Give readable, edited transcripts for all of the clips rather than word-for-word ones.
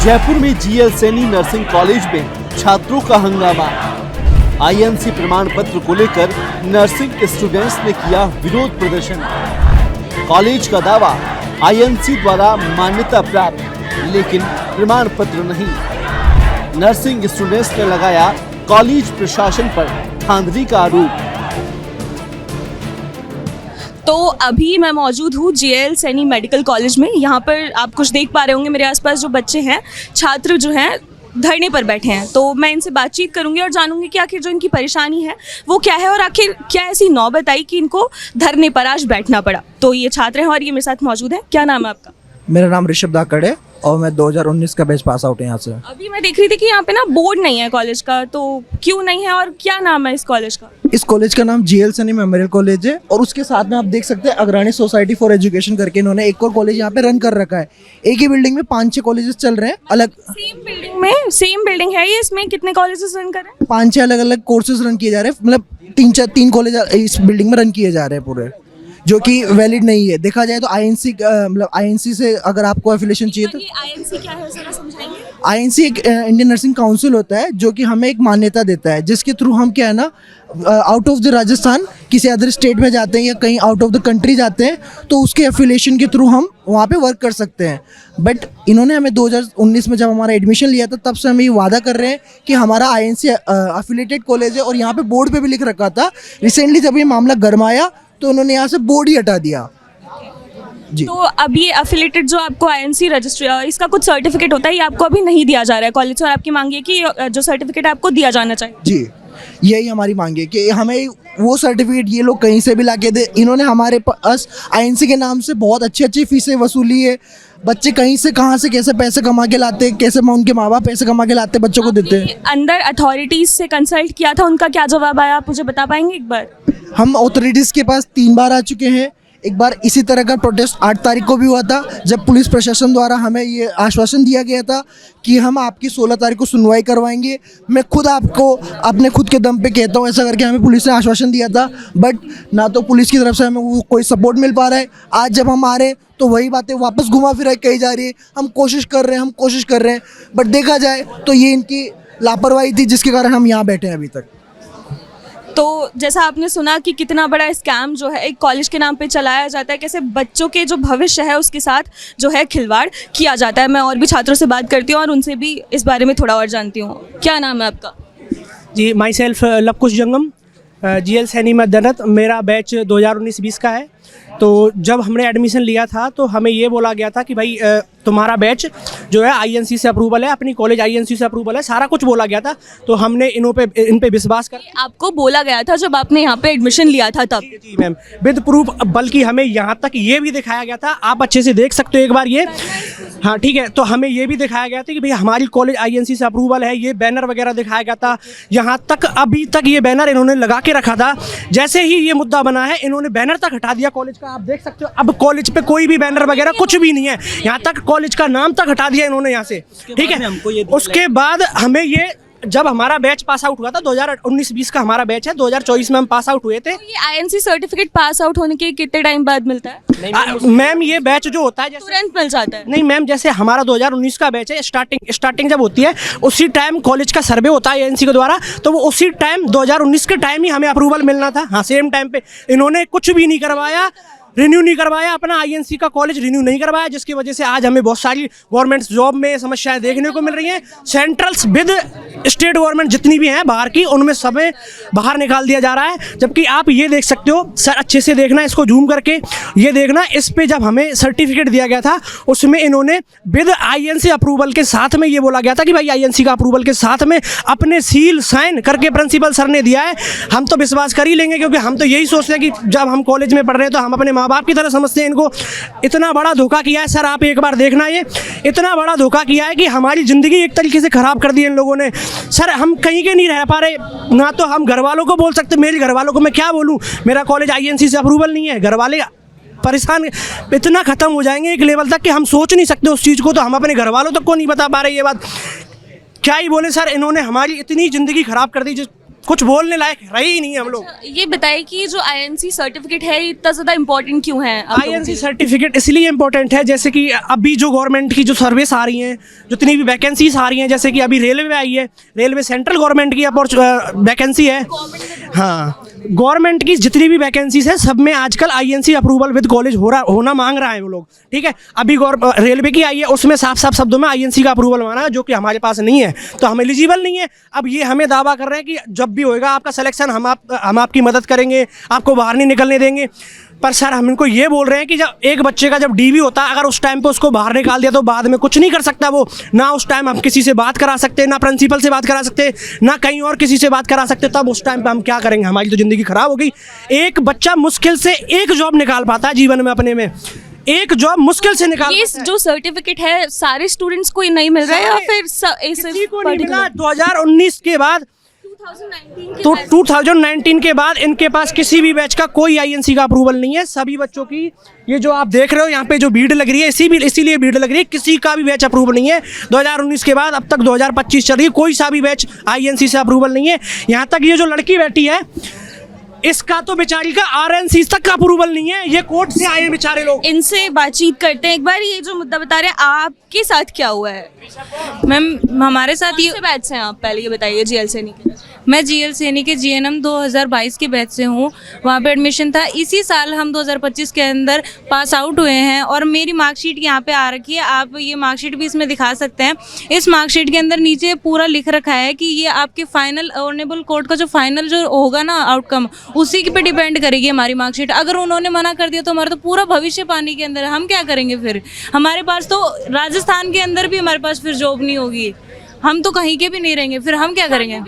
जयपुर में GL Saini nursing college में छात्रों का हंगामा। आईएनसी प्रमाण पत्र को लेकर नर्सिंग स्टूडेंट्स ने किया विरोध प्रदर्शन। कॉलेज का दावा आईएनसी द्वारा मान्यता प्राप्त, लेकिन प्रमाण पत्र नहीं। नर्सिंग स्टूडेंट्स ने लगाया कॉलेज प्रशासन पर धांधली का आरोप। तो अभी मैं मौजूद हूँ जीएल सैनी मेडिकल कॉलेज में। यहाँ पर आप कुछ देख पा रहे होंगे, मेरे आसपास जो बच्चे हैं, छात्र जो हैं धरने पर बैठे हैं। तो मैं इनसे बातचीत करूंगी और जानूंगी कि आखिर जो इनकी परेशानी है वो क्या है और आखिर क्या ऐसी नौबत आई कि इनको धरने पर आज बैठना पड़ा। तो ये छात्र हैं और ये मेरे साथ मौजूद हैं। क्या नाम है आपका? मेरा नाम ऋषभ धाकड़ है और मैं 2019 का बैच पास आउट है यहाँ से। अभी मैं देख रही थी कि यहाँ पे ना बोर्ड नहीं है कॉलेज का, तो क्यों नहीं है और क्या नाम है इस कॉलेज का? इस कॉलेज का नाम जीएल सैनी मेमोरियल कॉलेज है और उसके साथ में आप देख सकते हैं अग्रणी सोसाइटी फॉर एजुकेशन करके इन्होंने एक और कॉलेज यहाँ पे रन कर रखा है। एक ही बिल्डिंग में 5-6 कॉलेजेस चल रहे हैं। अलग सेम बिल्डिंग है ये, इसमें कितने कॉलेजेस रन कर रहे हैं? 5-6 अलग अलग कोर्सेज रन किए जा रहे हैं। मतलब 3 कॉलेज इस बिल्डिंग में रन किए जा रहे हैं पूरे, जो कि वैलिड नहीं है। देखा जाए तो आईएनसी मतलब आईएनसी से अगर आपको एफिलिएशन चाहिए तो आईएनसी क्या है जरा समझाएंगे? आईएनसी एक इंडियन नर्सिंग काउंसिल होता है जो कि हमें एक मान्यता देता है, जिसके थ्रू हम क्या है ना आउट ऑफ द राजस्थान किसी अदर स्टेट में जाते हैं या कहीं आउट ऑफ द कंट्री जाते हैं तो उसके एफिलिएशन के थ्रू हम वहाँ पे वर्क कर सकते हैं। बट इन्होंने हमें 2019 में जब हमारा एडमिशन लिया था तब से हमें ये वादा कर रहे हैं कि हमारा आईएनसी एफिलिएटेड कॉलेज है और यहाँ पे बोर्ड पे भी लिख रखा था। रिसेंटली जब ये मामला गरमाया तो उन्होंने यहाँ से बोर्ड ही हटा दिया जी। तो अब ये एफिलिएटेड जो आपको आईएनसी रजिस्ट्री इसका कुछ सर्टिफिकेट होता है, ये आपको अभी नहीं दिया जा रहा है कॉलेज से और आपकी मांग है कि जो सर्टिफिकेट आपको दिया जाना चाहिए। जी, यही हमारी मांग है कि हमें वो सर्टिफिकेट ये लोग कहीं से भी लाके दे। इन्होंने हमारे पास आईएनसी के नाम से बहुत अच्छी फीसें वसूली है। बच्चे कहीं से कहाँ से कैसे पैसे कमा के लाते, कैसे उनके माँ बाप पैसे कमा के लाते बच्चों को देते हैं। अंदर अथॉरिटीज से कंसल्ट किया था, उनका क्या जवाब आया आप मुझे बता पाएंगे एक बार? हम अथॉरिटीज़ के पास 3 बार आ चुके हैं। एक बार इसी तरह का प्रोटेस्ट 8 तारीख को भी हुआ था, जब पुलिस प्रशासन द्वारा हमें ये आश्वासन दिया गया था कि हम आपकी 16 तारीख को सुनवाई करवाएंगे। मैं खुद आपको अपने खुद के दम पे कहता हूँ, ऐसा करके हमें पुलिस ने आश्वासन दिया था, बट ना तो पुलिस की तरफ से हमें वो कोई सपोर्ट मिल पा रहा है। आज जब हम आ रहे हैं तो वही बातें वापस घुमा फिरा कही जा रही है। हम कोशिश कर रहे हैं बट देखा जाए तो ये इनकी लापरवाही थी जिसके कारण हम यहाँ बैठे हैं अभी तक। तो जैसा आपने सुना कि कितना बड़ा स्कैम जो है एक कॉलेज के नाम पे चलाया जाता है, कैसे बच्चों के जो भविष्य है उसके साथ जो है खिलवाड़ किया जाता है। मैं और भी छात्रों से बात करती हूँ और उनसे भी इस बारे में थोड़ा और जानती हूँ। क्या नाम है आपका? जी, माई सेल्फ लवकुश जंगम, जीएल सैनी मदनत। मेरा बैच 2019-20 का है। तो जब हमने एडमिशन लिया था तो हमें ये बोला गया था कि भाई तुम्हारा बैच जो है आईएनसी से अप्रूवल है, अपनी कॉलेज आईएनसी से अप्रूवल है, सारा कुछ बोला गया था। तो हमने इन पे विश्वास कर। आपको बोला गया था जब आपने यहाँ पे एडमिशन लिया था तब? जी मैम, विद प्रूफ। बल्कि हमें यहाँ तक ये भी दिखाया गया था, आप अच्छे से देख सकते हो एक बार ये। हाँ ठीक है, तो हमें ये भी दिखाया गया था कि भाई हमारी कॉलेज आईएनसी से अप्रूवल है। ये बैनर वगैरह दिखाया गया था। यहाँ तक अभी तक ये बैनर इन्होंने लगा के रखा था। जैसे ही ये मुद्दा बना है इन्होंने बैनर तक हटा दिया कॉलेज का। आप देख सकते हो अब कॉलेज पे कोई भी बैनर वगैरह कुछ भी नहीं है। यहाँ तक कॉलेज का नाम तक हटा दिया इन्होंने यहाँ से। ठीक है, उसके बाद हमें ये जब हमारा बैच पास आउट हुआ था 2019-20 का हमारा बैच है, 2024 में हम पास आउट हुए थे। तो ये आईएनसी सर्टिफिकेट पास आउट होने के कितने टाइम बाद मिलता है? मैम ये बैच जो होता है तुरंत मिल जाता है? नहीं मैम, जैसे हमारा 2019 का बैच है, स्टार्टिंग जब होती है उसी टाइम कॉलेज का सर्वे होता है एएनसी के द्वारा, तो वो उसी टाइम 2019 के टाइम ही हमें अप्रूवल मिलना था। हाँ, सेम टाइम पे इन्होंने कुछ भी नहीं करवाया, रिन्यू नहीं करवाया, अपना आईएनसी का कॉलेज रिन्यू नहीं करवाया, जिसकी वजह से आज हमें बहुत सारी गवर्नमेंट जॉब में समस्याएं देखने को मिल रही हैं। सेंट्रल्स विद स्टेट गवर्नमेंट जितनी भी हैं बाहर की, उनमें सबे बाहर निकाल दिया जा रहा है। जबकि आप ये देख सकते हो सर, अच्छे से देखना, इसको जूम करके ये देखना, इस पे जब हमें सर्टिफिकेट दिया गया था उसमें इन्होंने विद आईएनसी अप्रूवल के साथ में ये बोला गया था कि भाई आईएनसी का अप्रूवल के साथ में अपने सील साइन करके प्रिंसिपल सर ने दिया है। हम तो विश्वास कर ही लेंगे, क्योंकि हम तो यही सोचते हैं कि जब हम कॉलेज में पढ़ रहे हैं तो हम अपने माँ बाप की तरह समझते हैं इनको। इतना बड़ा धोखा किया है सर, आप एक बार देखना, ये इतना बड़ा धोखा किया है कि हमारी ज़िंदगी एक तरीके से ख़राब कर दी है इन लोगों ने। सर हम कहीं के नहीं रह पा रहे, ना तो हम घर वालों को बोल सकते। मेरे घर वालों को मैं क्या बोलूँ, मेरा कॉलेज आईएनसी से अप्रूवल नहीं है। घर वाले परेशान इतना ख़त्म हो जाएंगे एक लेवल तक कि हम सोच नहीं सकते उस चीज़ को। तो हम अपने घर वालों तक को नहीं बता पा रहे ये बात। क्या ही बोले सर, इन्होंने हमारी इतनी ज़िंदगी ख़राब कर दी। कुछ बोलने लायक रहे ही नहीं हम लोग। ये बताइए कि ये जो आईएनसी सर्टिफिकेट है ये इतना ज़्यादा इम्पोर्टेंट क्यों है आप लोगों के आईएनसी लिए? सर्टिफिकेट इसलिए इम्पोर्टेंट है, जैसे कि अभी जो गवर्नमेंट की जो सर्विस आ रही हैं, जितनी भी वैकेंसीज आ रही हैं, जैसे कि अभी रेलवे में आई है, रेलवे सेंट्रल गवर्नमेंट की वैकेंसी है। हाँ, गवर्नमेंट की जितनी भी वैकेंसीज है सब में आजकल आईएनसी अप्रूवल विद कॉलेज होना मांग रहा है वो लोग। ठीक है, अभी रेलवे की आई है, उसमें साफ साफ शब्दों में आईएनसी का अप्रूवल मांगा है, जो कि हमारे पास नहीं है, तो हम एलिजिबल नहीं है। अब ये हमें दावा कर रहे हैं कि जब भी होएगा आपका सिलेक्शन हम आपकी मदद करेंगे, आपको बाहर नहीं निकलने देंगे। पर सर हम इनको ये बोल रहे हैं कि जब एक बच्चे का जब डीवी होता है, अगर उस टाइम पे उसको बाहर निकाल दिया तो बाद में कुछ नहीं कर सकता वो। ना उस टाइम हम किसी से बात करा सकते, ना प्रिंसिपल से बात करा सकते, ना कहीं और किसी से बात करा सकते। तब उस टाइम पे हम क्या करेंगे? हमारी तो ज़िंदगी ख़राब हो गई। एक बच्चा मुश्किल से एक जॉब निकाल पाता है जीवन में, अपने में एक जॉब मुश्किल से निकाल ये पाता है। जो सर्टिफिकेट है सारे स्टूडेंट्स को ये नहीं मिल रहा है या फिर किसी को नहीं मिला। 2019 के बाद 2019 के बाद इनके पास किसी भी बैच का कोई आईएनसी का अप्रूवल नहीं है। सभी बच्चों की ये जो आप देख रहे हो यहाँ पे जो भीड़ लग रही है, इसीलिए भीड़ लग रही है, किसी का भी बैच अप्रूवल नहीं है। 2019 के बाद अब तक 2025 चल रही है, कोई सा भी बैच आईएनसी से अप्रूवल नहीं है। यहाँ तक ये जो लड़की बैठी है इसका तो बेचारी का आरएनसी तक का अप्रूवल नहीं है। ये कोर्ट से आए हैं बेचारे लोग। इनसे बातचीत करते हैं एक बार। ये जो मुद्दा बता रहे हैं, आपके साथ क्या हुआ है? मैम हमारे साथ ये कौन से बैच से हैं आप, पहले ये बताइए। जीएल सैनी के मैं जीएल सैनी के जीएनएम 2022 के बैच से हूँ। वहाँ पे एडमिशन था। इसी साल हम 2025 के अंदर पास आउट हुए हैं और मेरी मार्कशीट यहाँ पे आ रखी है। आप ये मार्कशीट भी इसमें दिखा सकते हैं। इस मार्कशीट के अंदर नीचे पूरा लिख रखा है कि ये आपके फाइनल ऑनरेबल कोर्ट का जो फाइनल जो होगा ना आउटकम, उसी पे डिपेंड करेगी हमारी मार्कशीट। अगर उन्होंने मना कर दिया तो हमारा तो पूरा भविष्य पानी के अंदर है। हम क्या करेंगे फिर? हमारे पास तो राजस्थान के अंदर भी हमारे पास फिर जॉब नहीं होगी, हम तो कहीं के भी नहीं रहेंगे, फिर हम क्या करेंगे?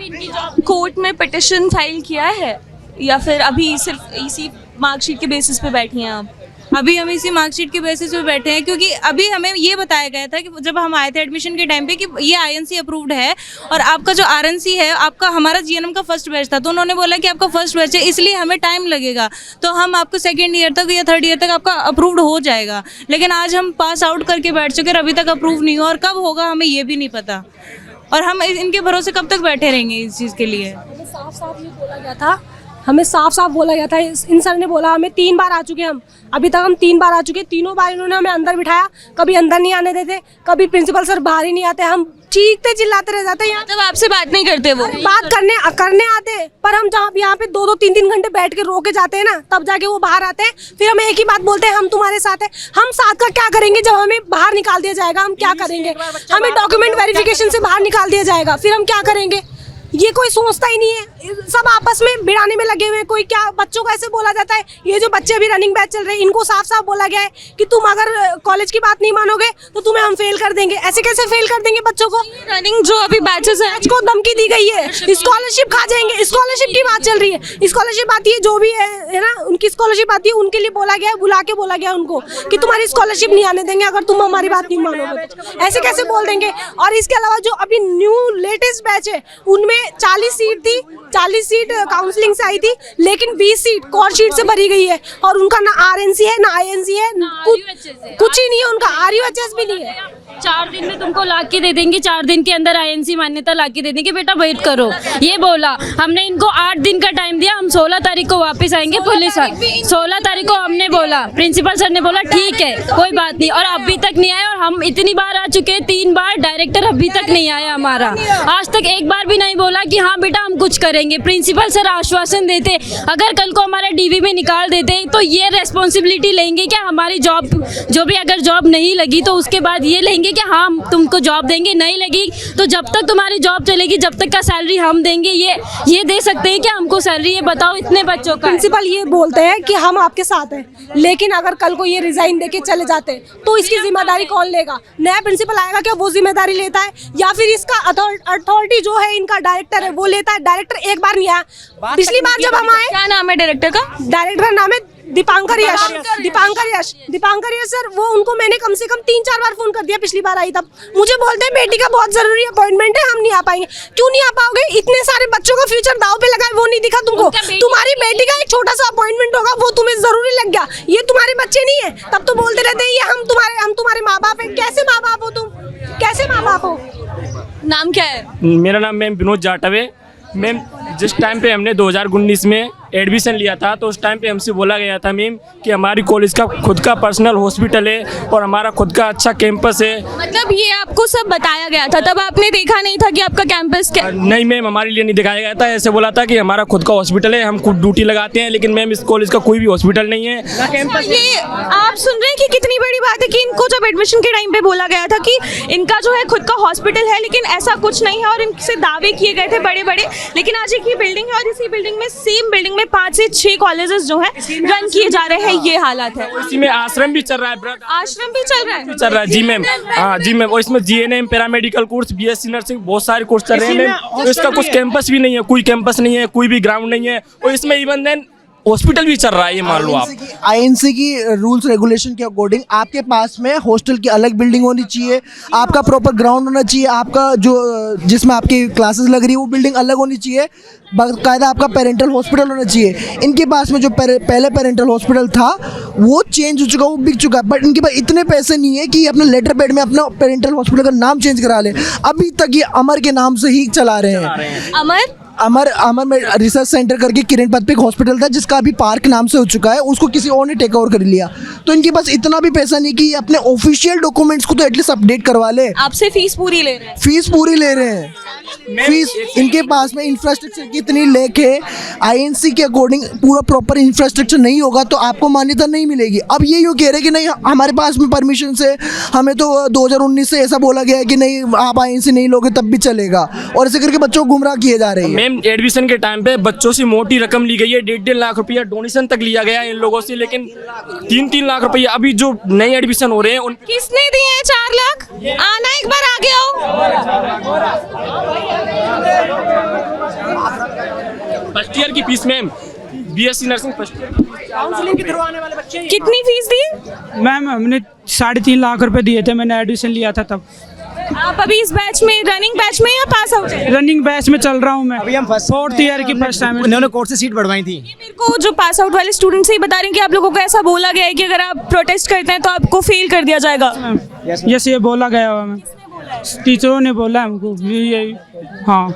कोर्ट में पिटिशन फाइल किया है या फिर अभी सिर्फ इसी मार्कशीट के बेसिस पे बैठी हैं आप? अभी हम इसी मार्कशीट के बेसिस पे बैठे हैं, क्योंकि अभी हमें ये बताया गया था कि जब हम आए थे एडमिशन के टाइम पे कि ये आईएनसी अप्रूव्ड है और आपका जो आरएनसी है, आपका हमारा जीएनएम का फर्स्ट बैच था, तो उन्होंने बोला कि आपका फर्स्ट बैच है इसलिए हमें टाइम लगेगा, तो हम आपको सेकेंड ईयर तक या थर्ड ईयर तक आपका अप्रूव्ड हो जाएगा। लेकिन आज हम पास आउट करके बैठ चुके हैं, अभी तक अप्रूव नहीं हुआ और कब होगा हमें ये भी नहीं पता। और हम इनके भरोसे कब तक बैठे रहेंगे इस चीज़ के लिए? साफ साफ ये बोला गया था, हमें साफ साफ बोला गया था। इन सर ने बोला हमें 3 बार आ चुके हम, अभी तक हम 3 बार आ चुके। तीनों बार इन्होंने हमें अंदर बिठाया, कभी अंदर नहीं आने देते, कभी प्रिंसिपल सर बाहर ही नहीं आते। हम चीखते चिल्लाते रह जाते हैं। यहाँ जब आपसे बात नहीं करते वो? बात करने आते हैं, पर हम जहाँ यहाँ पे 2-2 3-3 घंटे बैठ के रो के जाते हैं ना, तब जाके वो बाहर आते हैं। फिर हमें एक ही बात बोलते हैं, हम तुम्हारे साथ हैं। हम साथ का क्या करेंगे जब हमें बाहर निकाल दिया जाएगा? हम क्या करेंगे? हमें डॉक्यूमेंट वेरिफिकेशन से बाहर निकाल दिया जाएगा, फिर हम क्या करेंगे? ये कोई सोचता ही नहीं है। सब आपस में भिड़ाने में लगे हुए हैं। कोई क्या, बच्चों को ऐसे बोला जाता है। ये जो बच्चे अभी रनिंग बैच चल रहे हैं, इनको साफ साफ बोला गया है कि तुम अगर कॉलेज की बात नहीं मानोगे तो तुम्हें हम फेल कर देंगे। ऐसे कैसे फेल कर देंगे बच्चों को? रनिंग जो अभी बैचेस हैं, बैच को धमकी दी गई है, स्कॉलरशिप खा जाएंगे। स्कॉलरशिप की बात चल रही है, स्कॉलरशिप आती है, जो भी है ना, उनकी स्कॉलरशिप आती है, उनके लिए बोला गया है, बुला के बोला गया उनको कि तुम्हारी स्कॉलरशिप नहीं आने देंगे अगर तुम हमारी बात नहीं मानोगे तो। ऐसे कैसे बोल देंगे? और इसके अलावा जो अभी न्यू लेटेस्ट बैच है, उनमें 40 सीट थी, 40 सीट काउंसलिंग से आई थी, लेकिन 20 सीट कॉर शीट से भरी गई है और उनका ना आरएनसी है ना आईएनसी है, कुछ ही नहीं है उनका, आरयूएचएस भी नहीं है। 4 दिन में तुमको ला के दे देंगे, 4 दिन के अंदर आईएनसी मान्यता ला के दे देंगे, बेटा वेट करो, ये बोला। हमने इनको 8 दिन का टाइम दिया, हम 16 तारीख को वापस आएंगे पुलिस। 16 तारीख को हमने बोला, प्रिंसिपल सर ने बोला ठीक है कोई बात नहीं, और अभी तक नहीं आया। और हम इतनी बार आ चुके हैं, 3 बार, डायरेक्टर अभी तक नहीं आया हमारा। आज तक एक बार भी नहीं बोला कि हाँ बेटा हम कुछ करेंगे। प्रिंसिपल सर आश्वासन देते, अगर कल को हमारा डीवी में निकाल देते तो ये रेस्पॉन्सिबिलिटी लेंगे क्या हमारी जॉब, जो भी अगर जॉब नहीं लगी तो उसके बाद ये लेंगे कि हाँ हम तुमको जॉब देंगे, नहीं लगी तो जब तक तुम्हारी जॉब चलेगी जब तक का सैलरी हम देंगे। ये दे सकते हैं क्या हमको सैलरी? ये बताओ, इतने बच्चों का। प्रिंसिपल ये बोलते हैं कि हम आपके साथ हैं, लेकिन अगर कल को ये रिजाइन देके चले जाते तो इसकी जिम्मेदारी कौन लेगा? नया प्रिंसिपल आएगा क्या वो जिम्मेदारी लेता है, या फिर इसका अथॉरिटी जो है इनका डायरेक्टर है वो लेता है? डायरेक्टर एक बार नहीं आया। पिछली बार जब हम आए, क्या नाम है डायरेक्टर का? डायरेक्टर का नाम है दीपांकर यश। दीपांकर यश सर, वो उनको मैंने कम से कम 3-4 बार फोन कर दिया पिछली बार आई तब। मुझे बोलते हैं बेटी का बहुत जरूरी अपॉइंटमेंट है, हम नहीं आ पाएंगे। क्यों नहीं आ पाओगे? इतने सारे बच्चों का फ्यूचर दाव पे लगा है, वो नहीं दिखा तुमको? तुम्हारी बेटी का एक छोटा सा अपॉइंटमेंट होगा, वो तुम्हें जरूरी लग गया। ये तुम्हारे बच्चे नहीं है, तब तो बोलते रहते हैं ये हम तुम्हारे माँ बाप है। कैसे माँ बाप हो तुम? कैसे माँ बाप हो? नाम क्या है? मेरा नाम मैम विनोद जाटव है। मैम जिस टाइम पे हमने 2019 में एडमिशन लिया था तो उस टाइम पे हमसे बोला गया था मैम कि हमारी कॉलेज का खुद का पर्सनल हॉस्पिटल है और हमारा खुद का अच्छा कैंपस है। मतलब ये आपको सब बताया गया था, तब आपने देखा नहीं था कि आपका कैंपस क्या? नहीं मैम, हमारे लिए नहीं दिखाया गया था। ऐसे बोला था कि हमारा खुद का हॉस्पिटल है, हम खुद ड्यूटी लगाते हैं, लेकिन मैम इस कॉलेज का कोई भी हॉस्पिटल नहीं है। ये आप सुन रहे हैं कि कितनी बड़ी बात है कि इनको जब एडमिशन के टाइम पे बोला गया था कि इनका जो है खुद का हॉस्पिटल है, लेकिन ऐसा कुछ नहीं है और इनसे दावे किए गए थे बड़े बड़े। लेकिन आज एक ही बिल्डिंग है और इसी बिल्डिंग में, सेम बिल्डिंग में 5 से 6 कॉलेजेस जो हैं रन किए जा रहे हैं, ये हालात है। इसी में आश्रम भी चल रहा है ब्रदर, आश्रम भी चल रहा है? चल रहा है जी मैम। हाँ जी मैम, और इसमें GNM, paramedical course, BSc nursing, बहुत सारे कोर्स चल रहे हैं मैम। इसका कुछ कैंपस भी नहीं है, कोई कैंपस नहीं है, कोई भी ग्राउंड नहीं है, और इसमें इवन देन हॉस्पिटल भी चल रहा है। ये मान लो आप आईएनसी की रूल्स रेगुलेशन के अकॉर्डिंग आपके पास में हॉस्टल की अलग बिल्डिंग होनी चाहिए, आपका प्रॉपर ग्राउंड होना चाहिए, आपका जो जिसमें आपकी क्लासेस लग रही है वो बिल्डिंग अलग होनी चाहिए, बाकायदा आपका पेरेंटल हॉस्पिटल होना चाहिए। इनके पास में जो पहले पेरेंटल हॉस्पिटल था वो चेंज हो चुका, वो बिक चुका, बट इनके पास इतने पैसे नहीं है कि अपने लेटर पैड में अपना पेरेंटल हॉस्पिटल का नाम चेंज करा ले। अभी तक ये अमर के नाम से ही चला रहे हैं। अमर में रिसर्च सेंटर करके किरण पथ पे एक हॉस्पिटल था जिसका अभी पार्क नाम से हो चुका है, उसको किसी और ने टेक ओवर कर लिया। तो इनके पास इतना भी पैसा नहीं कि अपने ऑफिशियल डॉक्यूमेंट्स को तो एटलीस्ट अपडेट करवा ले। आपसे फीस पूरी ले रहे हैं? फीस पूरी ले रहे हैं, फीस। इनके पास में इंफ्रास्ट्रक्चर की इतनी लेक है, आईएनसी के अकॉर्डिंग पूरा प्रॉपर इंफ्रास्ट्रक्चर नहीं होगा तो आपको मान्यता नहीं मिलेगी। अब ये यूँ कह रहे हैं कि नहीं हमारे पास में परमिशन से, हमें तो 2019 से ऐसा बोला गया है कि नहीं आप आईएनसी नहीं लोगे तब भी चलेगा, और ऐसे करके बच्चों को गुमराह किए जा रहे हैं। एडमिशन के टाइम पे बच्चों से मोटी रकम ली गई है, 1.5 लाख रुपया डोनेशन तक लिया गया है इन लोगों से, लेकिन 3-3 लाख रुपया अभी जो नए एडमिशन हो रहे हैं किसने दिए हैं? 4 लाख? आना एक बार आगे आओ। फर्स्ट ईयर की fees ma'am, BSc nursing first year counselling के थ्रू आने वाले बच्चे। कितनी फीस दी? मैम हमने 3.5 लाख रुपए दिए थे, मैंने एडमिशन लिया था तब। आप अभी इस बैच में, रनिंग बैच में या पास आउट है? रनिंग बैच में चल रहा हूँ मैं, अभी हम फोर्थ ईयर की फर्स्ट टाइम। उन्होंने कोर्ट से सीट बढ़वाई थी। मेरे को जो पास आउट वाले स्टूडेंट्स से ही बता रहे हैं कि आप लोगों को ऐसा बोला गया है कि अगर आप प्रोटेस्ट करते हैं तो आपको फेल कर दिया जाएगा। यस, ये बोला गया हुआ है, टीचरों ने बोला हमको ये। हाँ,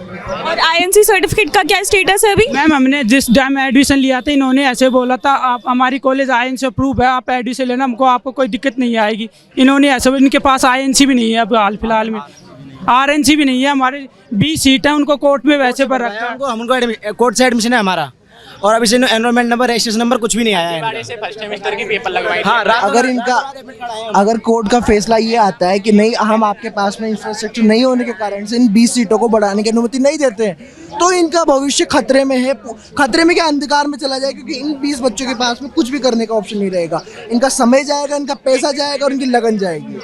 और आईएनसी सर्टिफिकेट का क्या स्टेटस है अभी? मैम हमने जिस टाइम एडमिशन लिया था इन्होंने ऐसे बोला था आप हमारी कॉलेज आईएनसी अप्रूव है, आप एडमिशन लेना, हमको आपको कोई दिक्कत नहीं आएगी। इन्होंने ऐसे, इनके पास आईएनसी भी नहीं है अब हाल फिलहाल में, आरएनसी भी नहीं है। हमारे 20 सीट है, उनको कोर्ट में वैसे पर रखा है। हम उनको कोर्ट से एडमिशन है हमारा, और अभी से एनरोलमेंट नंबर, रजिस्ट्रेशन नंबर कुछ भी नहीं आया है। फर्स्ट सेमेस्टर की पेपर लगवाए। हाँ, अगर कोर्ट का फैसला ये आता है कि नहीं हम आपके पास में इंफ्रास्ट्रक्चर नहीं होने के कारण से इन 20 सीटों को बढ़ाने की अनुमति नहीं देते हैं, तो इनका भविष्य खतरे में है। खतरे में क्या, अंधकार में चला जाएगा, क्योंकि इन 20 बच्चों के पास में कुछ भी करने का ऑप्शन नहीं रहेगा। इनका समय जाएगा, इनका पैसा जाएगा और इनकी लगन जाएगी।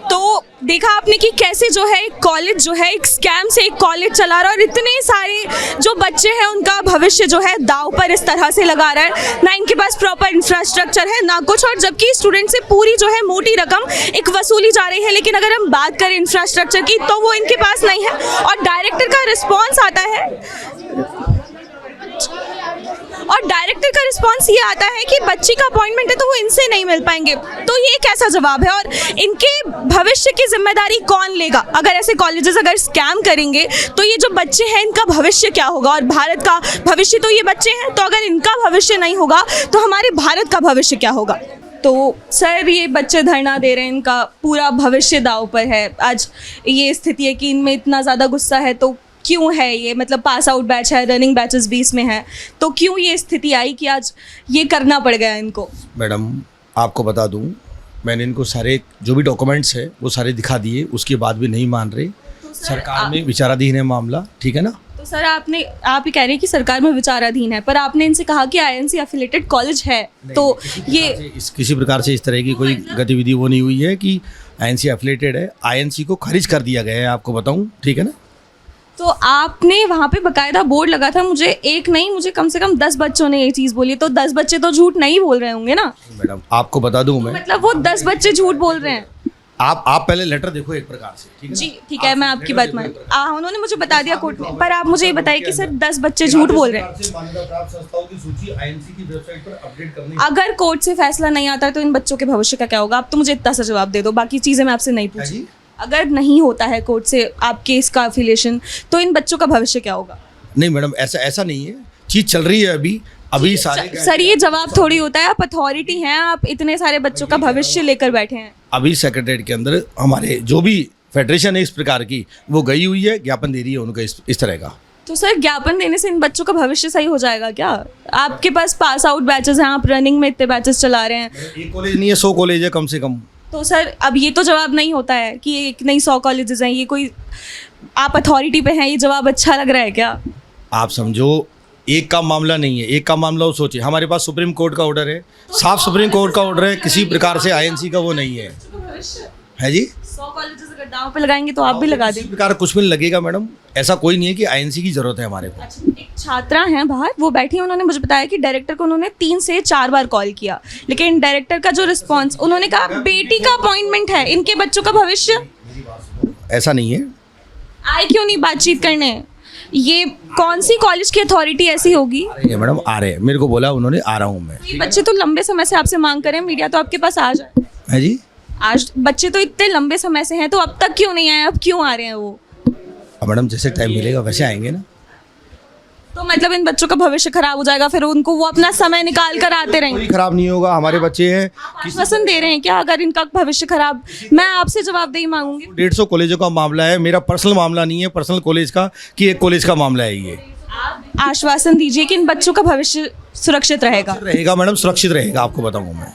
तो देखा आपने कि कैसे जो है एक कॉलेज जो है एक स्कैम से एक कॉलेज चला रहा है और इतने सारे जो बच्चे हैं उनका भविष्य जो है दाव पर इस तरह से लगा रहा है। ना इनके पास प्रॉपर इंफ्रास्ट्रक्चर है ना कुछ, और जबकि स्टूडेंट से पूरी जो है मोटी रकम एक वसूली जा रही है। लेकिन अगर हम बात करें इंफ्रास्ट्रक्चर की तो वो इनके पास नहीं है, और डायरेक्टर का रिस्पॉन्स आता ये आता है कि बच्ची का अपॉइंटमेंट है तो वो इनसे नहीं मिल पाएंगे। तो ये कैसा जवाब है, और इनके भविष्य की जिम्मेदारी कौन लेगा? अगर ऐसे कॉलेजेस अगर स्कैम करेंगे तो ये जो बच्चे हैं इनका भविष्य क्या होगा? और भारत का भविष्य तो ये बच्चे हैं, तो अगर इनका भविष्य नहीं होगा तो हमारे भारत का भविष्य क्या होगा? तो सर ये बच्चे धरना दे रहे हैं, इनका पूरा भविष्य दाव पर है। आज ये स्थिति है कि इनमें इतना ज़्यादा गुस्सा है, तो क्यों है ये? मतलब पास आउट बैच है, रनिंग बैचेस 20 में है, तो क्यों ये स्थिति आई कि आज ये करना पड़ गया इनको? मैडम आपको बता दूं, मैंने इनको सारे जो भी डॉक्यूमेंट्स है वो सारे दिखा दिए, उसके बाद भी नहीं मान रहे। तो सरकार में विचाराधीन है मामला, ठीक है ना? तो सर आप ही कह रहे हैं कि सरकार में विचाराधीन है, पर आपने इनसे कहा कि आईएनसी एफिलिएटेड कॉलेज है, तो ये किसी प्रकार से इस तरह की कोई गतिविधि वो नहीं हुई है कि आईएनसी एफिलिएटेड है। आईएनसी को खारिज कर दिया गया है, आपको बताऊं, ठीक है ना? तो आपने वहाँ पे बकायदा बोर्ड लगा था, मुझे एक नहीं मुझे कम से कम 10 बच्चों ने ये चीज़ बोली, तो 10 बच्चे तो झूठ नहीं बोल रहे होंगे ना? मैडम आपको बता दूं मैं, मतलब वो 10 बच्चे झूठ बोल रहे हैं। आप पहले लेटर देखो एक प्रकार से, ठीक है? जी ठीक है, मैं आपकी बात मान, उन्होंने मुझे बता दिया कोर्ट में, पर आप मुझे ये बताइए कि सर 10 बच्चे झूठ बोल रहे हैं। अगर कोर्ट से फैसला नहीं आता तो इन बच्चों के भविष्य का क्या होगा? आप तो मुझे इतना सा जवाब दे दो, बाकी चीज़ें मैं आपसे नहीं पूछी। अगर नहीं होता है कोर्ट से आपके इसका अफिलिएशन, तो इन बच्चों का भविष्य क्या होगा? नहीं मैडम, ऐसा नहीं है, चीज़ चल रही है अभी सारे। सर ये जवाब थोड़ी होता है, आप अथॉरिटी हैं, आप इतने सारे बच्चों का भविष्य लेकर बैठे हैं। अभी सेक्रेटरीट के अंदर हमारे जो भी फेडरेशन है इस प्रकार की, वो गई हुई है, ज्ञापन दे रही है उनका इस तरह का। तो सर ज्ञापन देने से इन बच्चों का भविष्य सही हो जाएगा क्या? आपके पास पास आउट बैचेस हैं, आप रनिंग में इतने बैचेस चला रहे हैं। एक कॉलेज नहीं है, 100 कॉलेज है कम से कम। तो सर अब ये तो जवाब नहीं होता है कि एक नहीं 100 कॉलेजेस हैं, ये कोई आप अथॉरिटी पे हैं, ये जवाब अच्छा लग रहा है क्या? आप समझो एक का मामला नहीं है, एक का मामला वो सोचिए, हमारे पास सुप्रीम कोर्ट का ऑर्डर है, साफ सुप्रीम कोर्ट का ऑर्डर है, किसी प्रकार से आईएनसी का वो नहीं है जी। 100 कॉलेजेस अगर दांव पे लगाएंगे तो आप भी लगा देंगे? किसी प्रकार कुछ भी नहीं लगेगा मैडम, ऐसा कोई नहीं है कि आईएनसी की जरूरत है हमारे को। अच्छा, एक छात्रा हैं बाहर, वो बैठी हैं, उन्होंने मुझे बताया कि डायरेक्टर को उन्होंने 3 से 4 बार कॉल किया, लेकिन डायरेक्टर का जो रिस्पांस, उन्होंने कहा बेटी का अपॉइंटमेंट है, इनके बच्चों का भविष्य। ऐसा नहीं है। आए क्यों नहीं बातचीत करने? ये कौन सी कॉलेज की अथॉरिटी ऐसी होगी? ये मैडम आ रहे हैं, मेरे को बोला उन्होंने, आ रहा हूँ मैं। ये बच्चे तो लंबे समय से आपसे मांग कर रहे हैं, मीडिया तो आपके पास आ जाए। है जी, आज बच्चे तो इतने लंबे समय से हैं, तो अब तक क्यों नहीं आए, अब क्यों आ रहे हैं वो? मैडम जैसे टाइम मिलेगा वैसे आएंगे ना। तो मतलब इन बच्चों का भविष्य खराब हो जाएगा, फिर उनको वो अपना समय निकाल कर आते रहेंगे। कोई खराब नहीं होगा, हमारे बच्चे हैं। आश्वासन दे रहे हैं क्या अगर इनका भविष्य खराब? मैं आपसे जवाबदेही मांगूंगी। 150 कॉलेजों का मामला है, मेरा पर्सनल मामला नहीं है, पर्सनल कॉलेज का कि एक कॉलेज का मामला है ये। आश्वासन दीजिए कि इन बच्चों का भविष्य सुरक्षित रहेगा। मैडम सुरक्षित रहेगा, आपको बताऊंगा मैं।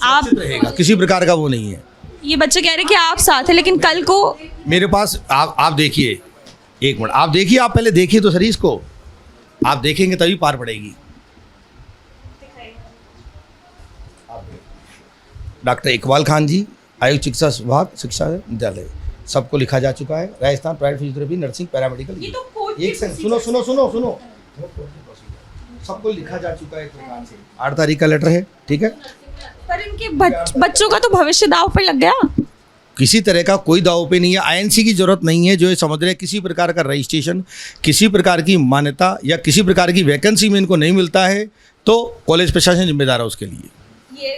आप रहेगा, किसी प्रकार का वो नहीं है। ये बच्चे कह रहे हैं कि आप साथ हैं, लेकिन कल को मेरे पास आप देखिए, एक मिनट आप देखिए, आप पहले देखिए तो सही इसको, आप देखेंगे तभी पार पड़ेगी। डॉक्टर इकबाल खान जी, आयुष चिकित्सा विभाग, शिक्षा विद्यालय, सबको लिखा जा चुका है। Rajasthan private physiotherapy nursing paramedical. एक सेकंड सुनो, सबको लिखा जा चुका है एक प्रकार से। 8 तारीख का लेटर है, ठीक है। पर इनके बच्चों का तो भविष्य दांव पर लग गया। किसी तरह का कोई दाव पे नहीं है, आईएनसी की जरूरत नहीं है। जो ये समझ रहे हैं किसी प्रकार का रजिस्ट्रेशन, किसी प्रकार की मान्यता या किसी प्रकार की वैकेंसी में इनको नहीं मिलता है, तो कॉलेज प्रशासन जिम्मेदार है उसके लिए। ये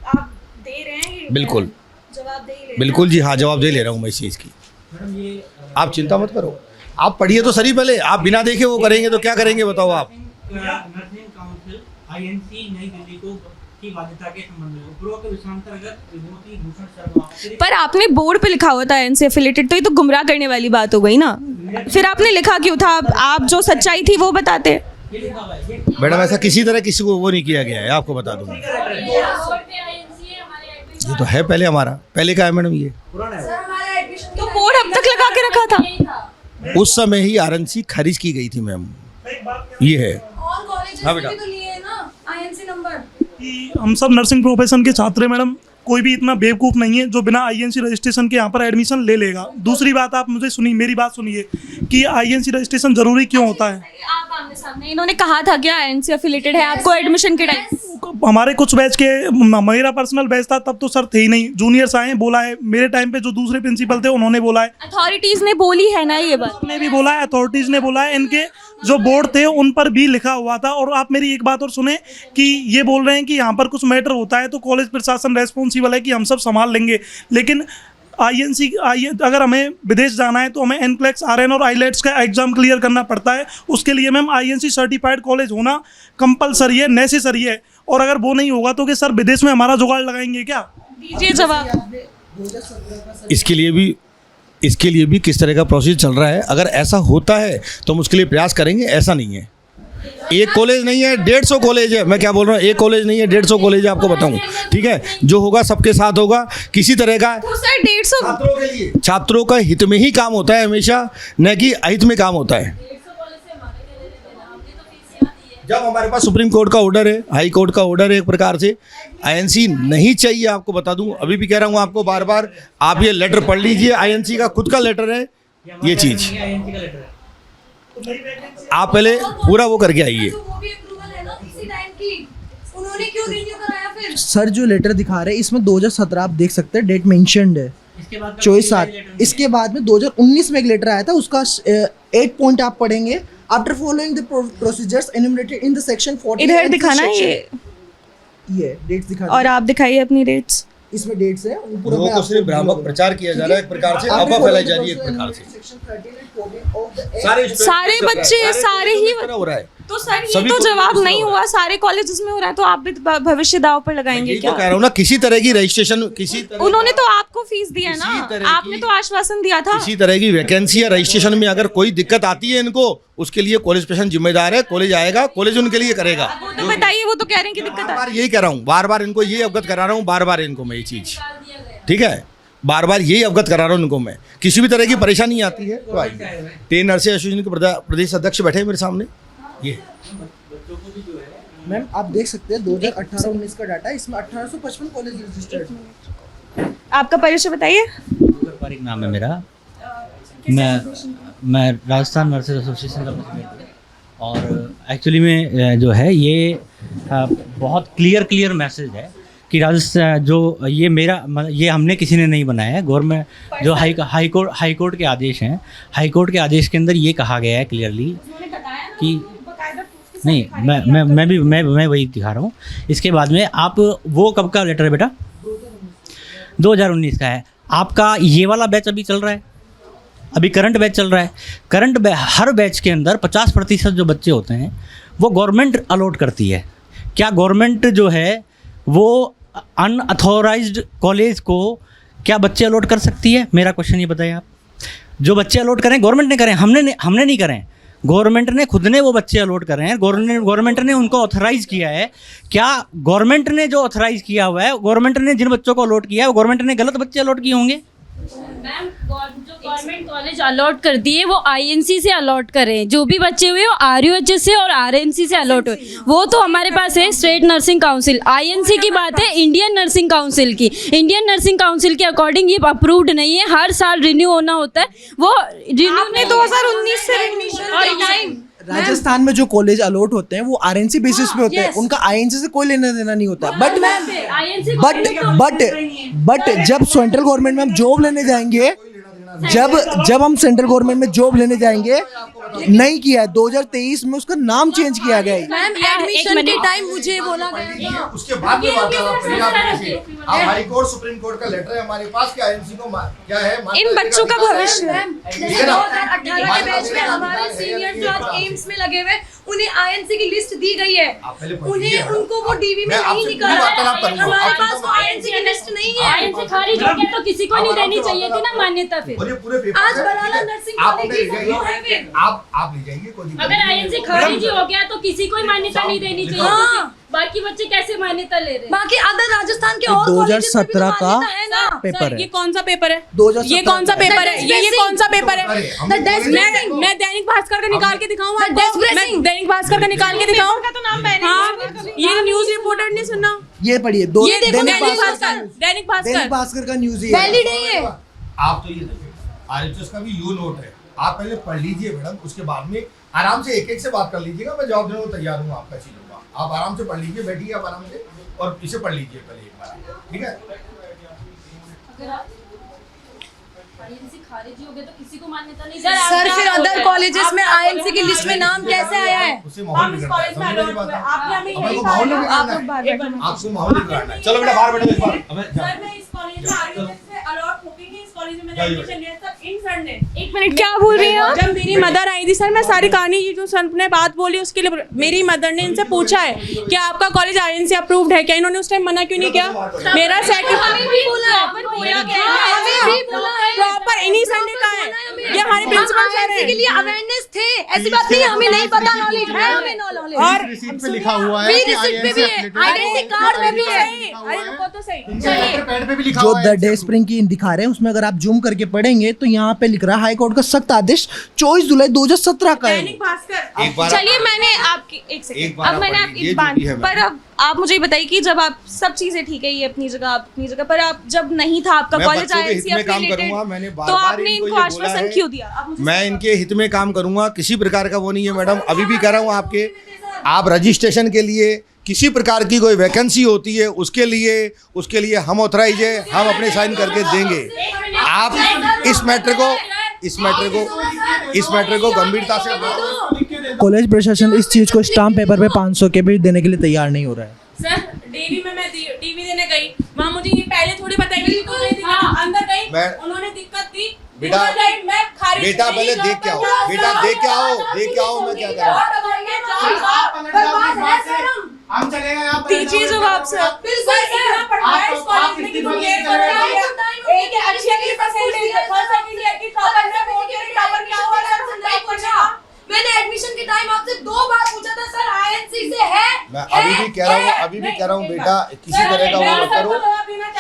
आप दे रहे हैं? बिल्कुल जवाब दे रहे हैं? बिल्कुल जी हाँ, जवाब दे ले रहा हूँ मैं इस चीज़ की। आप चिंता मत करो, आप पढ़िए तो सही पहले। आप बिना देखे वो करेंगे तो क्या करेंगे बताओ आप? नर्सिंग काउंसिल आईएनसी नई दिल्ली को की बाध्यता के संबंध में उपरोक्त विषयांतर्गत विभूति भूषण शर्मा। पर आपने बोर्ड पे लिखा हुआ था एनसी एफिलिएटेड, तो ये तो गुमराह करने वाली बात हो गई ना। फिर आपने लिखा क्यों था? आप जो सच्चाई थी वो बताते। मैडम ऐसा किसी तरह किसी को वो नहीं किया गया है, आपको बता दूंगा। ये तो है पहले हमारा, पहले का है मैडम ये। तो बोर्ड अब तक लगा के रखा था। उस समय ही आरएनसी खारिज की गई थी मैम, ये है। हाँ बेटा, कि हम सब नर्सिंग प्रोफेशन के छात्र हैं मैडम, कोई भी इतना बेवकूफ़ नहीं है जो बिना आईएनसी रजिस्ट्रेशन के यहाँ पर एडमिशन ले लेगा। दूसरी बात, आप मुझे सुनिए, मेरी बात सुनिए कि आईएनसी रजिस्ट्रेशन जरूरी क्यों होता है। आप आमने सामने, इन्होंने कहा था क्या एनसी एफिलिएटेड है आपको एडमिशन के टाइम? हमारे कुछ बैच के, मेरा पर्सनल बैच था तब तो सर थे ही नहीं, जूनियर्स आए बोला है। मेरे टाइम पे जो दूसरे प्रिंसिपल थे उन्होंने बोला है, अथॉरिटीज ने बोली है ना ये बात? ने भी बोला है, अथॉरिटीज ने बोला है, इनके जो बोर्ड थे उन पर भी लिखा हुआ था। और आप मेरी एक बात और सुने कि ये बोल रहे हैं कि यहाँ पर कुछ मैटर होता है तो कॉलेज प्रशासन रेस्पॉन्सिबल है कि हम सब संभाल लेंगे। लेकिन आईएनसी अगर हमें विदेश जाना है तो हमें एनक्लेक्स, आरएन और आईलेट्स का एग्जाम क्लियर करना पड़ता है। उसके लिए मैम आईएनसी सर्टिफाइड कॉलेज होना कंपलसरी है, नेसेसरी है। और अगर वो नहीं होगा तो कि सर विदेश में हमारा जुगाड़ लगाएंगे क्या? दीजिए जवाब। इसके लिए भी किस तरह का प्रोसेस चल रहा है। अगर ऐसा होता है तो हम उसके लिए प्रयास करेंगे। ऐसा नहीं है, एक कॉलेज नहीं है, 150 कॉलेज है। मैं क्या बोल रहा हूँ, एक कॉलेज नहीं है, 150 कॉलेज है, आपको बताऊँ, ठीक है। जो होगा सबके साथ होगा, किसी तरह का। तो सर 150 छात्रों का हित में ही काम होता है हमेशा, न कि अहित में काम होता है। जब हमारे पास सुप्रीम कोर्ट का ऑर्डर है, हाई कोर्ट का ऑर्डर है, एक प्रकार से आईएनसी नहीं चाहिए। आपको बता दूं, अभी भी कह रहा हूं आपको बार बार, आप ये लेटर पढ़ लीजिए, आईएनसी का खुद का लेटर है ये चीज। आप पहले पूरा वो करके आइए। सर जो लेटर दिखा रहे हैं इसमें 2017 आप देख सकते हैं, डेट मेंशन्ड है 24/7। इसके बाद में 2019 में एक लेटर आया था, उसका 8 पॉइंट आप पढ़ेंगे। After following the procedures enumerated in the section 40। इधर दिखाना है ये डेट्स दिखा, और आप दिखाइए अपनी डेट्स। इसमें डेट्स है वो पूरा लोगों मैं को आपको सिर्फ भ्रामक प्रचार किया जा रहा है, एक प्रकार से अफवाह फैलाई जा रही है, एक प्रकार से सारे बच्चे सारे ही हो रहा है। तो सर ये सभी तो को जवाब इसमें नहीं हो हुआ, सारे कॉलेजेस में हो रहा है, तो आप भी भविष्य दाव पर लगाएंगे यही क्या? तो कह रहा हूँ ना, किसी तरह की रजिस्ट्रेशन, किसी तरह उन्होंने तो आपको फीस दिया किसी ना, तरह आपने की- तो आश्वासन दिया था। किसी तरह की वैकेंसी या रजिस्ट्रेशन में अगर कोई दिक्कत आती है इनको, उसके लिए कॉलेज प्रशासन जिम्मेदार है, कॉलेज आएगा, कॉलेज उनके लिए करेगा। वो तो बताइए, वो तो कह रहे हैं कि दिक्कत बार आ बार यही कह रहा हूँ, बार बार इनको ये अवगत करा रहा हूँ, बार बार इनको मैं ये चीज़, ठीक है, बार बार यही अवगत करा रहा हूँ इनको मैं। किसी भी तरह की परेशानी आती है तो आइए। टेन नर्सिंग एसोसिएशन के प्रदेश अध्यक्ष बैठे हैं मेरे सामने, ये मैम आप देख सकते हैं 2018-19 का डाटा, इसमें 1855 कॉलेज रजिस्टर्ड। आपका परिचय बताइए। पारिक नाम है मेरा। मैं राजस्थान नर्सेज एसोसिएशन का प्रेसिडेंट हूँ और एक्चुअली में जो है ये बहुत क्लियर मैसेज है कि राजस्थान जो ये हमने किसी ने नहीं बनाया है। गवर्नमेंट जो हाई कोर्ट के आदेश हैं, हाई कोर्ट के आदेश के अंदर ये कहा गया है क्लियरली कि नहीं, मैं वही दिखा रहा हूँ। इसके बाद में आप वो कब का लेटर है बेटा? 2019 का है। आपका ये वाला बैच अभी चल रहा है, अभी करंट बैच चल रहा है। हर बैच के अंदर 50% जो बच्चे होते हैं वो गवर्नमेंट अलॉट करती है। क्या गवर्नमेंट जो है वो अनअथॉराइज्ड कॉलेज को क्या बच्चे अलॉट कर सकती है? मेरा क्वेश्चन ये बताइए आप। जो बच्चे अलॉट करें गवर्नमेंट ने करें, हमने नहीं करें, गवर्नमेंट ने खुद ने वो बच्चे अलॉट कर रहे हैं। गवर्नमेंट ने उनको ऑथराइज किया है। क्या गवर्नमेंट ने जो ऑथराइज किया हुआ है, गवर्नमेंट ने जिन बच्चों को अलॉट किया है, वो गवर्नमेंट ने गलत बच्चे अलॉट किए होंगे? मैम जो गवर्नमेंट कॉलेज अलॉट करती है वो आईएनसी से अलॉट करें। जो भी बच्चे हुए वो आरयूएचएस से और आरएनसी से अलॉट हुए, वो तो हमारे पास है स्टेट नर्सिंग काउंसिल। आईएनसी की बात है इंडियन नर्सिंग काउंसिल की। इंडियन नर्सिंग काउंसिल के अकॉर्डिंग ये अप्रूव्ड नहीं है, हर साल रिन्यू होना होता है। वो रिन्यू आपने 2019 से रिन्यू राजस्थान में जो कॉलेज अलॉट होते हैं वो आरएनसी बेसिस पे होते हैं, उनका आईएनसी से कोई लेना देना नहीं होता। बट जब सेंट्रल गवर्नमेंट में हम जॉब लेने जाएंगे, जब हम सेंट्रल गवर्नमेंट में जॉब लेने जाएंगे, नहीं किया है 2023 में उसका नाम चेंज किया गया है। मैम एडमिशन के टाइम मुझे बोला गया, उसके बाद में बात आप हाई कोर्ट सुप्रीम कोर्ट का लेटर है हमारे पास कि आईएनसी को क्या है, इन बच्चों का भविष्य है। 2018 के बैच में हमारे सीनियर जो आज एम्स में लगे हुए उन्हें आईएनसी की लिस्ट दी गई है, उन्हें उनको वो डीवी में नहीं निकाला। हमारे पास आईएनसी की लिस्ट नहीं है। आईएनसी खारिज हो गया तो किसी को नहीं देनी चाहिए थी ना मान्यता। फिर आज बराला नर्सिंग कॉलेज आप ले जाइए, कोई दिक्कत अगर आईएनसी खारिज ही हो गया तो किसी को मान्यता नहीं देनी चाहिए। हाँ। बाकी बच्चे कैसे मान्यता ले रहे हैं? बाकी अदर राजस्थान के और 2017 का पेपर है। ये कौन सा पेपर है? 2017 ये कौन सा पेपर है? ये कौन सा पेपर है? मैं दैनिक भास्कर का निकाल के दिखाऊं आपको? मैं दैनिक भास्कर का निकाल के दिखाऊं? का तो नाम हाँ, ये न्यूज रिपोर्टर नहीं सुनना। ये पढ़िए, ये देखो दैनिक भास्कर का न्यूज ही वैलिड है ये। आप तो ये देखिए, आरएचएस का भी यू नोट है, आप पहले पढ़ लीजिए मैडम, उसके बाद में आराम से एक से बात कर लीजिएगा। मैं जवाब देने को तैयार हूँ आपका चीजों का। आप आराम से पढ़ लीजिए, बैठिए आप आराम से और इसे पढ़ लीजिए पहले एक बार, ठीक है? आईएनसी खारिज ही हो गया तो किसी को मान्यता नहीं। सर फिर अदर कॉलेजेस में आईएनसी की लिस्ट में नाम कैसे आया है? उससे माहौल बिगड़ता है, समझ मेरी बात? आपको माहौल नहीं बिगाड़ना है, आपको माहौल नहीं बिगाड़ना है। चलो बेटा बाहर बैठो इस बार। एक मिनट, क्या बोल रही हैं आप? जब मेरी मदर आई थी सर, मैं सारी कहानी ये जो सर ने बात बोली उसके लिए मेरी मदर ने इनसे पूछा है कि आपका कॉलेज आईएनसी अप्रूव्ड है क्या? इन्होंने उस टाइम मना क्यों नहीं किया? मेरा प्रॉपर इन्हीं सर ने कहा है, ये हमारे प्रिंसिपल सर हैं। के लिए अवेयरनेस थे, ऐसी बात नहीं हमें नहीं पता, नॉलेज है, हमें नॉलेज। और रिसीट पे लिखा हुआ है कि रिसीट पे भी है, आइडेंटिटी कार्ड में भी है। अरे रुको तो सही, पैड पे भी लिखा जो हुआ है। द डे स्प्रिंग की दिखा रहे हैं उसमें अगर आप जूम करके पढ़ेंगे तो यहाँ पे लिख रहा है हाई कोर्ट का सख्त आदेश 24 जुलाई 2017 का है। दैनिक भास्कर। एक बार चलिए मैंने आपकी एक सेकंड, अब मैंने आपकी बात पर अब आप मुझे बताइए कि जब आप सब चीजें ठीक है, ये अपनी जगह आप अपनी जगह, पर आप जब नहीं था आपका कॉलेज आईएनसी अफिलिएटेड, तो आपने इनको आश्वासन क्यों दिया? मैं इनके हित में काम करूंगा, किसी प्रकार का वो नहीं है मैडम। अभी भी कह रहा हूँ आपके, आप रजिस्ट्रेशन के लिए किसी प्रकार की कोई वैकेंसी होती है उसके लिए हम ऑथराइज है, हम अपने साइन करके देंगे। आप इस मैटर को गंभीरता से कॉलेज प्रशासन इस चीज को स्टाम्प पेपर पे 500 के भी देने के लिए तैयार नहीं हो रहा है। सर डीवी में मैं डीवी देने गई, वहाँ मुझे ये पहले थोड़ी बताएंगे कि तुमने दिक्कत अंदर गई, उन्होंने दिक्कत दी, बेटा मैं खारिज बेटा पहले देख के आओ, बेटा देख के आओ, देख के आओ, मैं क्या कर रहा हूँ। हम चलेगा यहाँ पर दीजिए जवाब सर। बिल्कुल इतना पढ़ा है इस कॉलेज में कि तुम ये कर रहे हो। एक अच्छी की परसेंटेज है, फर्स्ट सेकंड की टॉपर में बोल के टॉपर क्या हुआ सर, नहीं पूछा। मैंने एडमिशन के टाइम आपसे 2 बार पूछा था सर आईएनसी से है। मैं अभी भी कह रहा हूँ बेटा किसी तरह का वो मत करो,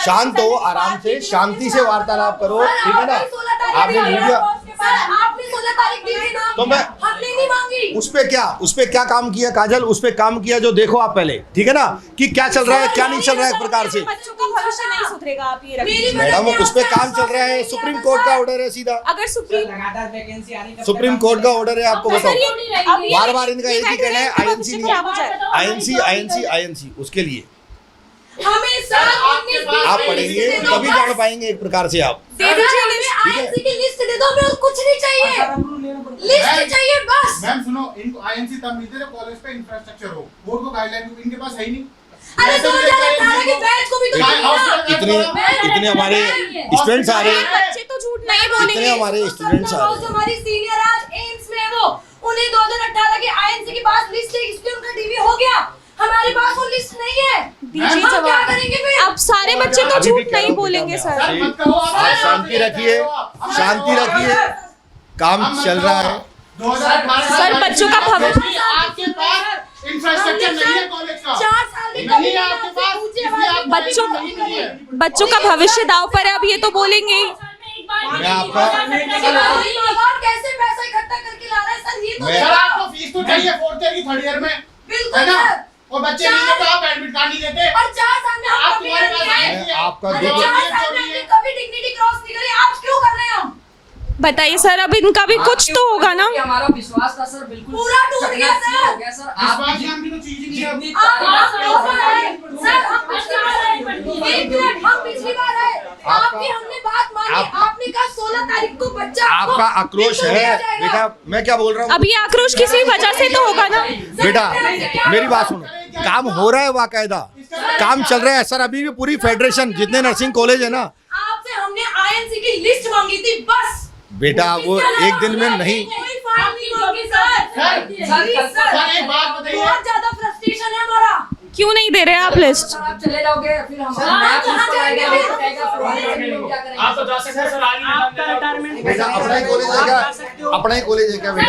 शांत हो, आराम से शांति से वार्तालाप करो, ठीक है ना। आपने मीडिया आपने 16 तारीख दी थी ना, तो मैं हमने नहीं मांगी। उस पे क्या काम किया काजल, उस पे काम किया जो देखो आप पहले, ठीक है ना, कि क्या चल रहा है क्या नहीं चल रहा है एक प्रकार से। बच्चों का भविष्य नहीं सुधरेगा, आप ये रखिए। मैडम उस पे काम चल रहा है, सुप्रीम कोर्ट का ऑर्डर है सीधा, अगर सुप्रीम कोर्ट का ऑर्डर है, आपको बताओ। बार बार इनका एक ही कहना है आईएनसी नहीं, आईएनसी उसके लिए आप पढ़ेंगे तभी जान पाएंगे एक प्रकार से आप। आईएनसी की लिस्ट दे दो, हमें कुछ नहीं चाहिए, लिस्ट चाहिए बस। मैम सुनो, इनको आईएनसी तब मिलते जब कॉलेज पे इंफ्रास्ट्रक्चर हो, बोर्ड को गाइडलाइन इनके पास है ही नहीं। अरे 2018 के बैच को भी तो इतने हमारे स्टूडेंट्स आ रहे हैं, बच्चे तो झूठ नहीं बोलेंगे। इतने हमारे स्टूडेंट्स आ रहे हैं। जो हमारी सीनियर आज एम्स में है वो, उन्हें 2018 के आईएनसी के पास लिस्ट है, इसलिए उनका डीवी हो गया। हमारे पास वो लिस्ट नहीं है, दीजिए हम क्या जवाब। करेंगे फिर? अब सारे बच्चे तो झूठ नहीं बोलेंगे सर। आप शांति रखिए, शांति रखिए, काम चल रहा है। सर बच्चों का भविष्य, आपके पास इंफ्रास्ट्रक्चर नहीं है कॉलेज का, 4 साल की नहीं है आपके पास, बच्चों का भविष्य दाव पर है, अब ये तो बोलेंगे ही। मैं आपका कैसे पैसा इकट्ठा करके ला रहा है सर, ये तो सर आपको फीस तो चाहिए 4th ईयर की 3rd ईयर में, बिल्कुल है ना, सर। और बच्चे नहीं देते, आप एडमिट कार्ड नहीं देते, और 4 साल में आप आपका तुम्हारे पास आए मैं आपका अगर देखो- 4 साल में आपकी कभी डिग्निटी क्रॉस नहीं करी, आप क्यों कर रहे हैं? हम बताइए सर, अब इनका भी कुछ तो होगा ना। हमारा विश्वास था सर, बिल्कुल पूरा टूट गया सर। हो गया सर। विश्वास नाम की तो चीज ही नहीं है। जितनी आप टॉपर हैं सर, हम पिछली बार आए, एक मिनट, हम पिछली बार आए, आपकी हमने बात मानी, आपने कहा 16 तारीख को बच्चा आपका आक्रोश है बेटा, मैं क्या बोल रहा हूँ अब ये आक्रोश किसी वजह से तो होगा ना। बेटा, मेरी बात सुनो, काम हो रहा है बाकायदा, काम चल रहा है सर। अभी भी पूरी फेडरेशन जितने नर्सिंग कॉलेज है ना, आपसे हमने आईएनसी की लिस्ट मांगी थी बस। बेटा वो एक दिन में नहीं। कोई फाइल नहीं मांगी सर। सर एक बात बताइए, बहुत ज्यादा फ्रस्ट्रेशन है हमारा। क्यों नहीं दे रहे आप लिस्ट? आप चले जाओगे फिर हम आप कहाँ जाएंगे? आप तो जा सकते हैं सर, आज आपका रिटायरमेंट बेटा अपना ही कॉलेज है क्या, अपना ही कॉलेज है क्या बेटा?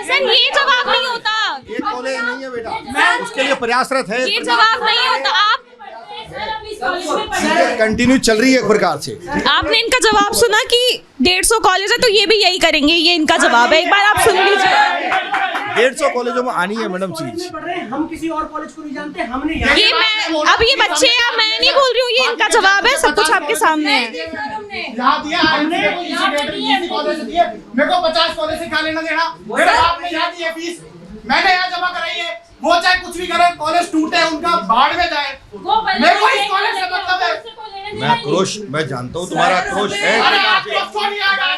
सर ये जवाब नहीं होता, एक कॉलेज नहीं है बेटा, उसके लिए प्रयासरत है, ये जवाब नहीं होता। आप कंटिन्यू चल रही है एक प्रकार से। आपने इनका जवाब सुना कि 150 कॉलेज है तो ये भी यही करेंगे, ये इनका जवाब है। एक बार आप सुन लीजिए। 150 कॉलेजों में आनी है मैडम चीज। हम किसी और कॉलेज को नहीं जानते, हमने ये मैं अब ये बच्चे या मैं नहीं बोल रही हूँ, ये इनका जवाब है, सब कुछ आपके सामने है। यहाँ दिया हमने कॉलेज दिए, मेरे को 50 कॉलेज से क्या लेना देना, मेरे बाप ने यहाँ दी है फीस, मैंने यहाँ जमा कराई है, वो चाहे कुछ भी करे, कॉलेज टूटे उनका भाड़ में जाए, मेरे को इस कॉलेज से मतलब है। मैं आक्रोश, मैं जानता हूँ तुम्हारा आक्रोश है, अरे आप क्यों नहीं आ गए?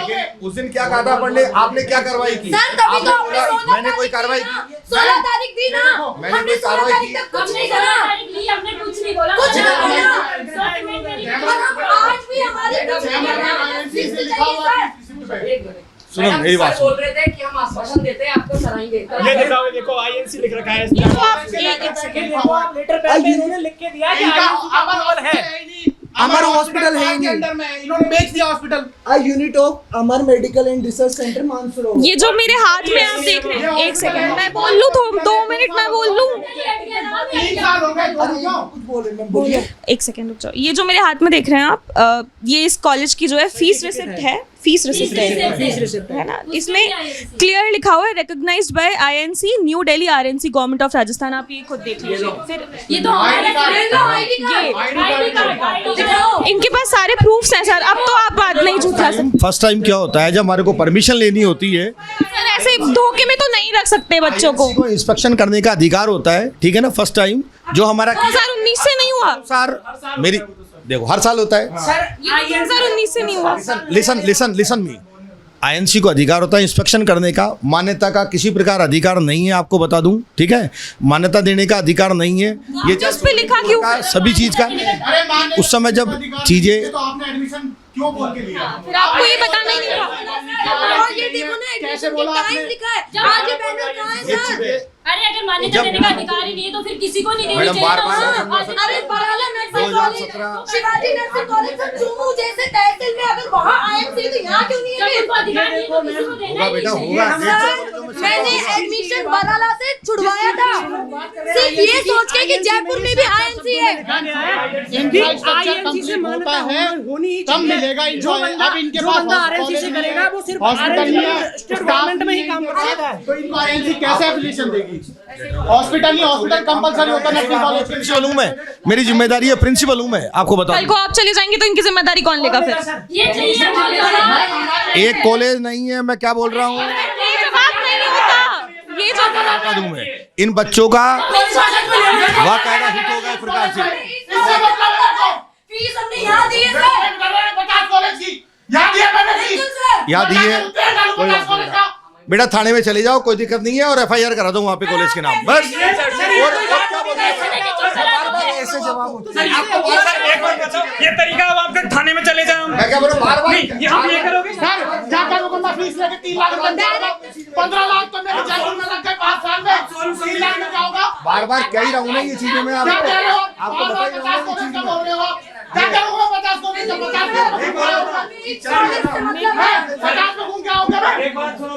लेकिन उस दिन क्या कहा था अपन ने, आपने क्या कार्रवाई की? सर तभी आपने तो बोला हमने मैंने कोई कार्रवाई की? 16 तारीख दी ना, मैंने हमने कोई 16 कार्रवाई तारीख की? तक कुछ नहीं करा, हमने कुछ नहीं बोला, कुछ नहीं बोला। और हम आज भी हमारी कुछ नहीं कर रहे, फीस तो चाहिए सर। सुनो मेरी बात बोल रहे थे कि हम आश्वासन देते हैं आपको सराहेंगे। ये दिखाओ, देखो आईएनसी लिख रखा है। लेटर पैड पे इन्होंने लिख के दिया कि अमर है। अमर हॉस्पिटल है ही नहीं। अंदर में इन्होंने बेच दिया hospital. A unit of Amar medical and research centre Mansarovar. ये जो मेरे हाथ में आप देख रहे हैं, एक सेकंड मैं बोल लूँ, 2 मिनट मैं बोल लूँ। 3 साल हो गए, कुछ बोल रहे हैं, बोलिए। एक सेकंड रुक जाओ। ये जो मेरे हाथ में देख रहे हैं आप, ये इस कॉलेज की जो है फीस रिसिप्ट है, फीस रिसिप्ट है ना, इसमें क्लियर लिखा हुआ है recognised by INC New Delhi RNC government of Rajasthan. आप ये खुद देख लीजिए। फिर ये तो इनके पास सारे प्रूफ्स हैं सर, अब तो आप बात नहीं झूठा सकते फर्स्ट टाइम क्या होता है, जब हमारे को परमिशन लेनी होती है सर, ऐसे धोखे में तो नहीं रख सकते बच्चों को। इंस्पेक्शन करने का अधिकार होता है, ठीक है ना। फर्स्ट टाइम जो हमारा 2019 से नहीं हुआ सर, मेरी देखो हर साल होता है। सर, ये 2019 से नहीं हुआ। लिसन मी, आईएनसी को अधिकार होता है इंस्पेक्शन करने का, मान्यता का किसी प्रकार अधिकार नहीं है, आपको बता दूं, ठीक है। मान्यता देने का अधिकार नहीं है, ये उस पे लिखा क्यों? सभी चीज का उस समय जब चीजें तो आपने एडमिशन क्यों बोल के लिया? फिर आपको ये बताना ही नहीं था। और ये देखो ना एडमिशन के टाइम लिखा है, आगे बैनर कहाँ है सर? अरे अगर मान्यता देने का अधिकार ही नहीं है तो फिर किसी को नहीं देनी मैडम, चाहिए बार-बार ना। अरे Barala nursing college, Shivaji nursing college sir Chomu जैसे तहसील में अगर वहाँ आईएमसी तो यहाँ क्यों नहीं है? उनको अधिकार नहीं है तो किसी को देना ही बेटा नहीं होगा। मैंने एडमिशन बराला से छुड़वाया था सिर्फ ये सोच के कि जयपुर में भी आईएमसी है। इंफ्रास्ट्रक्चर कंप्लीट होता है तब मिलेगा इंजॉय। अब इनके पास आरएनसी से करेगा वो सिर्फ हॉस्पिटल में गवर्नमेंट में ही काम कर सकता है। तो इनको आईएनसी कैसे एप्लीकेशन देगी? हॉस्पिटल नहीं, हॉस्पिटल कंपलसरी होता है नर्सिंग कॉलेज। प्रिंसिपल हूँ मैं, मेरी जिम्मेदारी है, प्रिंसिपल हूँ मैं, आपको बता कल को आप चले जाएंगे तो इनकी जिम्मेदारी कौन लेगा फिर? ये चाहिए एक कॉलेज नहीं है, मैं क्या बोल रहा हूँ, ये जवाब नहीं होता, ये जो बता दूं मैं, इन बच्चों का वाकायदा हित होगा इस प्रकार से। फीस हमने यहाँ दी है सर, 50 कॉलेज की यहाँ दिया मैंने फीस। यहाँ दी है, कोई बात नहीं। बेटा थाने में चले जाओ, कोई दिक्कत नहीं है, और एफआईआर करा दो वहाँ पे कॉलेज के नाम, बस। और क्या बोल रहे हैं? ऐसे जवाब होते हैं। ये तरीका अब आपका थाने में चले जाए। मैं क्या बोल रहा हूँ, बार-बार ये आप ये करोगे सर, जाकर वो बंदा फीस लेके 3 लाख रुपए दे रहा है। 15 लाख तो मेरे जयपुर में लग गए 5 साल में, 3 लाख में क्या होगा? बार-बार कह ही रहा हूँ ना ये चीजें मैं क्या कह रहे हो? आपको बता ही रहा 50 कॉलेज का बोल रहे हो आप? क्या करोगे 50 कॉलेज का? 50 में घूम क्या होगा? एक बात सुनो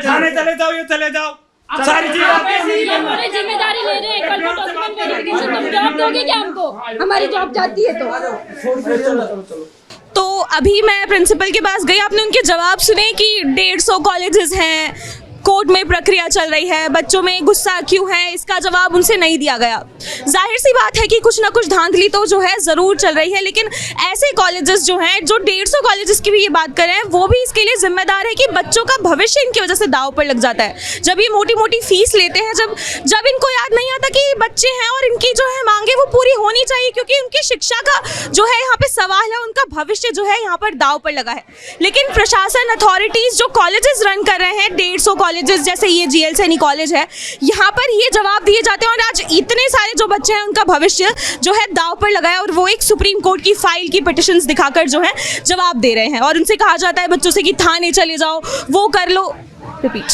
थाने चले जाओ, ये चले जाओ, सारी चीजें जिम्मेदारी ले रहे हैं। कल को डॉक्यूमेंट वेरिफिकेशन तुम जॉब दोगे क्या हमको? हमारी जॉब जाती है तो अभी मैं प्रिंसिपल के पास गई, आपने उनके जवाब सुने कि 150 कॉलेजेस हैं, कोर्ट में प्रक्रिया चल रही है, बच्चों में गुस्सा क्यों है, इसका जवाब उनसे नहीं दिया गया। जाहिर सी बात है कि कुछ ना कुछ धांधली तो जो है ज़रूर चल रही है, लेकिन ऐसे कॉलेजेस जो हैं, जो 150 कॉलेजेस की भी ये बात कर रहे हैं, वो भी इसके लिए जिम्मेदार है कि बच्चों का भविष्य इनकी वजह से दाव पर लग जाता है। जब ये मोटी मोटी फीस लेते हैं, जब इनको याद नहीं आता कि बच्चे हैं और इनकी जो है मांगे वो पूरी होनी चाहिए, क्योंकि उनकी शिक्षा का जो है यहाँ पे सवाल है, उनका भविष्य जो है यहाँ पर दाव पर लगा है। लेकिन प्रशासन, अथॉरिटीज़ जो कॉलेजेस रन कर रहे हैं, 150 कॉलेजेस जैसे ये जीएल सैनी कॉलेज है, यहाँ पर ये जवाब दिए जाते हैं और आज इतने सारे जो बच्चे हैं उनका भविष्य जो है दाव पर लगा है, और वो एक सुप्रीम कोर्ट की फाइल की पिटिशंस दिखाकर जो है जवाब दे रहे हैं। और उनसे कहा जाता है बच्चों से कि थाने चले जाओ, वो कर लो, रिपीट,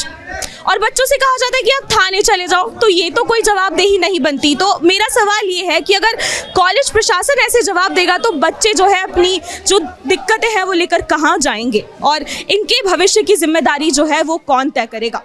और बच्चों से कहा जाता है कि आप थाने चले जाओ, तो ये तो कोई जवाबदेही नहीं बनती। तो मेरा सवाल ये है कि अगर कॉलेज प्रशासन ऐसे जवाब देगा तो बच्चे जो है अपनी जो दिक्कतें हैं वो लेकर कहाँ जाएंगे, और इनके भविष्य की जिम्मेदारी जो है वो कौन तय करेगा?